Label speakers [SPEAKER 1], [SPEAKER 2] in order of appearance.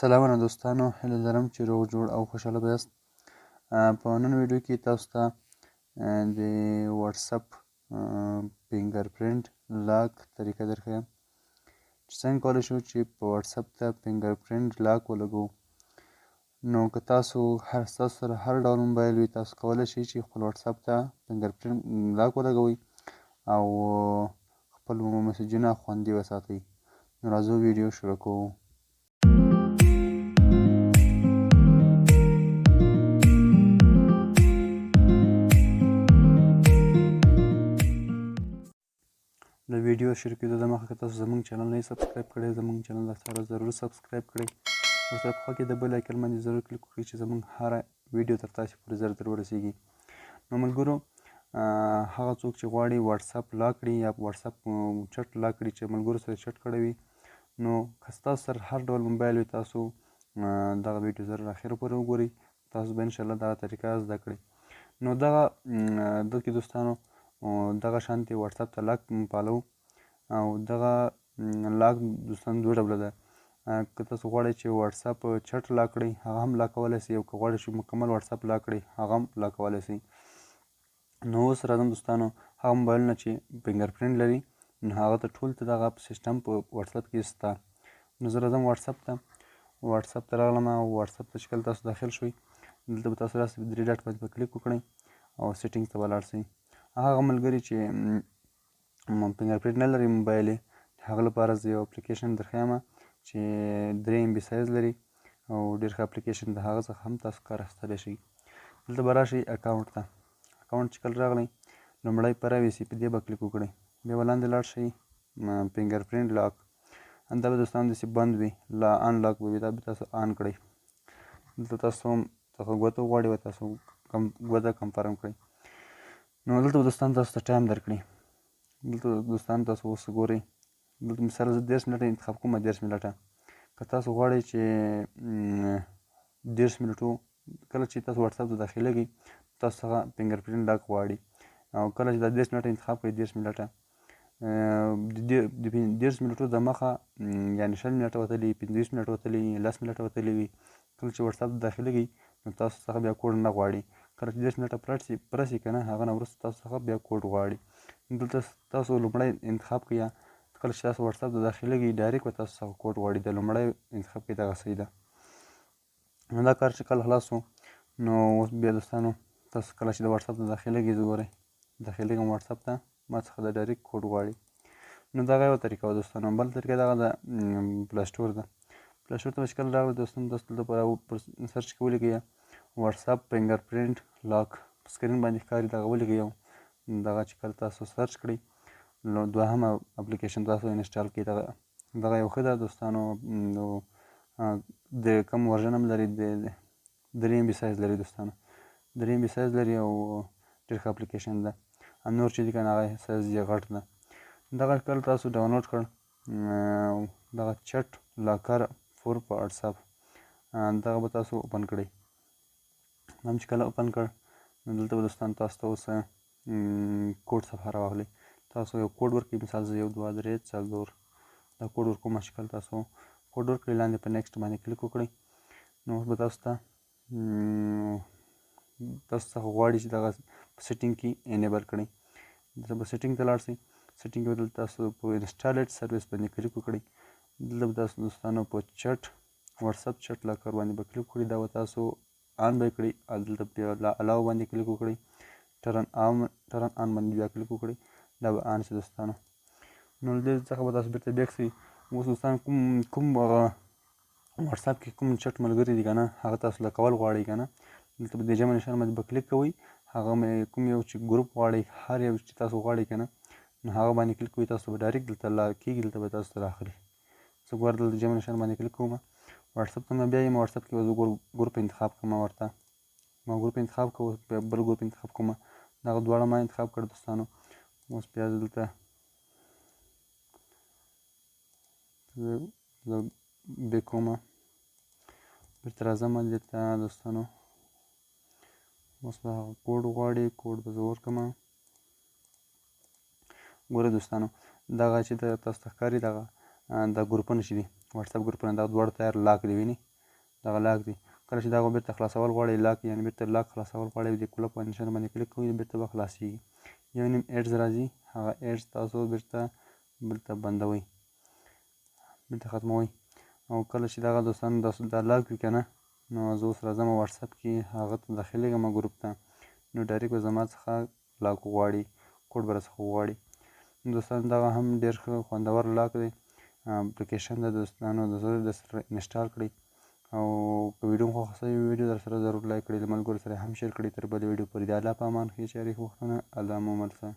[SPEAKER 1] سلامونه دوستانو، هیله لرم چې روغ جوړ او خوشحاله به یاست. په نن ویډیو کې تاسو ته د واتساپ فنګر پرنټ لاک طریقه درښیم چې څنګه کولی شو چې په واتساپ ته فنګر پرنټ لاک ولګوو. نو که ستاسو سره هر ډول موبایل وي، تاسو کولی شئ چې خپل واتساپ ته فنګر پرنټ لاک ولګوئ او خپل مسیجونه خوندي وساتئ. نو راځو ویډیو شروع کوو. د ویډیو شروع کېدو دمخه که تاسو زموږ چینل نه یې سبسکرایب کړی، زموږ چینل سره ضرور سبسکرایب کړئ. ورسره په خوا کې د بل آیکن باندې ضرور کلیک وکړئ چې زموږ هره ویډیو تر تاسې پورې زر ورسیږي. نو ملګرو، هغه څوک چې غواړي واتساپ لاک کړي یا واتساپ چټ لاک کړي چې ملګرو سره چټ کړی وي، نو که ستاسو سره هر ډول موبایل وي، تاسو دغه ویډیو ضرور اخره پورې وګورئ. تاسو به انشاءالله دغه طریقه زده کړئ. نو دلته دوستانو دغه شانتې واتساپ ته لاک پالو او دغه لاک دوستانو دوه ډوله ده. که تاسو غواړئ چې واتساپ چټ لاک کړئ، هغه هم لاک کولی شئ، او که غواړئ چې مکمل واتساپ لاک کړئ، هغه هم لاک کولی شئ. نو اوس راځم دوستانو، هغه موبایلونه چې فنګر پرنټ لري، نو هغه ته ټول ته دغه سیسټم په واتساپ کې شته. نو زه راځم واتساپ ته راغلم او واتساپ ته چې کله تاسو داخل شوئ، دلته به تاسو راسئ، 3 ډاټ باندې به کلیک وکړئ او سیټینګ ته به لاړ شئ. هغه ملګري چې فنګر پرنټ نه لري موبایل یې، هغه لپاره زه یو اپلیکیشن درښیم چې 3 MB سایز لري او ډېر ښه اپلیکیشن د هغه څخه هم تاسو کار اخیستلی شئ. دلته به راشئ اکاونټ ته. اکاونټ چې کله راغلی، لومړی پرایویسي، په دې به کلیک وکړئ. بیا به لاندې لاړ شئ فنګر پرنټ لاک. دا به دوستانو داسې بند وي، ان لاک به وي، دا به تاسو آن کړئ. دلته تاسو ګوته وغواړي و تاسو ګوته کنفرم کړئ. نو دلته به دوستانو تاسو ته ټایم درکړي. دلته دوستانو تاسو اوس ګورئ، دلته مثال زه 30 منټه انتخاب کوم، 30 منټه. که تاسو غواړئ چې 30 منټو کله چې تاسو واتساپ ته داخلېږئ، تاسو څخه فنګر پرنټ لاک غواړي، او کله چې دا 30 منټه انتخاب کړئ، 30 منټه د 30 منټو د مخه یعنې 20 منټه وتلي، 25 منټه وتلي، 10 منټه وتلي وي، کله چې واتساپ ته داخلېږئ نو تاسو څخه بیا کوډ نه غواړي. کله چې 10 منټه پوره شي که نه، هغه نه وروسته تاسو څخه بیا کوډ غواړي. دلته تاسو لومړی انتخاب کړئ، یا کله چې تاسو واتساپ ته داخلېږئ ډایرکټ به تاسو څخه کوډ غواړي. د لومړی انتخاب کړئ، دغه صحیح ده. نو دا کار چې کله خلاص شو، نو اوس بیا دوستانو تاسو کله چې د واتساپ ته داخلېږئ، ګورئ داخلېږم واتساپ ته، ما څخه د ډایرکټ کوډ غواړي. نو دغه یوه طریقه وه دوستانو. بله طریقه دغه د پلی سټور ده. پلی سټور ته چې کله راغلئ دوستانو، تاسو دلته پر سرچ کې ولیکئ واتساپ فنګر پرنټ لاک، په سکرین باندې ښکاري، دغه ولیکئ. دغه چې کله تاسو سرچ کړئ، نو دوهمه اپلیکیشن تاسو انسټال کړئ. دغه یو ښه ده دوستانو. نو د کم ورژن هم لري، د 3 MB سایز لري دوستانو، 3 MB سایز لري او ډېر ښه اپلیکیشن ده. نور چې دي که نه، هغه سایز یې غټ ده. دغه کله تاسو ډاونلوډ کړ، دغه چټ لاکر فور په واتساپ، دغه به تاسو اوپن کړئ. هم چې کله اوپن کړ، نو دلته به دوستانو تاسو ته اوس کوډ صفحه راواخلئ. تاسو یو کوډ ورکړئ، مثال زه 1 2 3 4 دا کوډ ورکوم. چې کله تاسو کوډ ورکړئ، لاندې په نیکسټ باندې کلیک وکړئ. نو اوس به تاسو څخه غواړي چې دغه سیټینګ کې انیبل کړئ. دلته به سیټینګ ته لاړ شئ. سیټینګ کې به دلته تاسو په انسټالیټ سروس باندې کلیک وکړئ. دلته به تاسو دوستانو په چټ واتساپ چټ لاکر باندې به کلیک وکړئ. دا به تاسو آن به یې کړئ. دلته بیا الاو باندې کلیک وکړئ. ټرن آن باندې بیا کلیک وکړئ. دا به آن شي دوستانو. نو له دې څخه به تاسو بېرته بیک شئ. اوس دوستانو کوم واتساپ کې کوم چټ ملګري دي که نه، هغه تاسو لکول غواړئ که نه، دلته به د جمع نښان باندې به کلیک کوئ. هغه کوم یو چې ګروپ غواړئ، هر یو چې تاسو غواړئ که نه، نو هغه باندې کلیک کوئ. تاسو به ډایرکټ دلته لاک کېږي، دلته به تاسو ته راخلي. زه ګوره دلته جمع نښان باندې کلیک کوم. واتساپ ته بیا یم، واتساپ کې به زه ګروپ انتخاب کوم. ورته ما ګروپ انتخاب کوم، بیا بل ګروپ انتخاب کوم. دغه دواړه ما انتخاب کړ دوستانو. اوس بیا دلته زه بیک کوم، بېرته راځم دې ته دوستانو. اوس به هغه کوډ غواړي، کوډ به زه ورکړم. ګوره دوستانو، دغه چې تاسو ته ښکاري، دغه دا ګروپونه چې دي، واتساپ ګروپونه دا دواړه تیار لاک دی ویني دغه لاک دی کله چې دغه بیرته خلاصول غواړئ لاک یعنې بیرته لاک خلاصول غواړئ د کلوب په نشان باندې کلیک کوئ بیرته به خلاصیږي یو نیم ایډز راځي هغه ایډز تاسو بیرته بندوئ بیرته ختموئ او کله چې دغه دوستان دا لاک وي که نه نو زه اوس راځم واتساپ کې هغه ته داخلیږم ګروپ ته نو ډایرکټ به زما څخه لاک وغواړي کوډ به راڅخه وغواړي دوستان دغه هم ډېر ښه خوندور لاک دی اپلیکیشن د دوستانو د ضرور درسره انسټال کړئ او که ویډیو مو خوښه شوې ویډیو در سره ضرور لایک کړئ له ملګرو سره هم شیر کړئ تر بلې ویډیو پورې د الله په امان ښې چارې ښه وختونه الله مو مل شه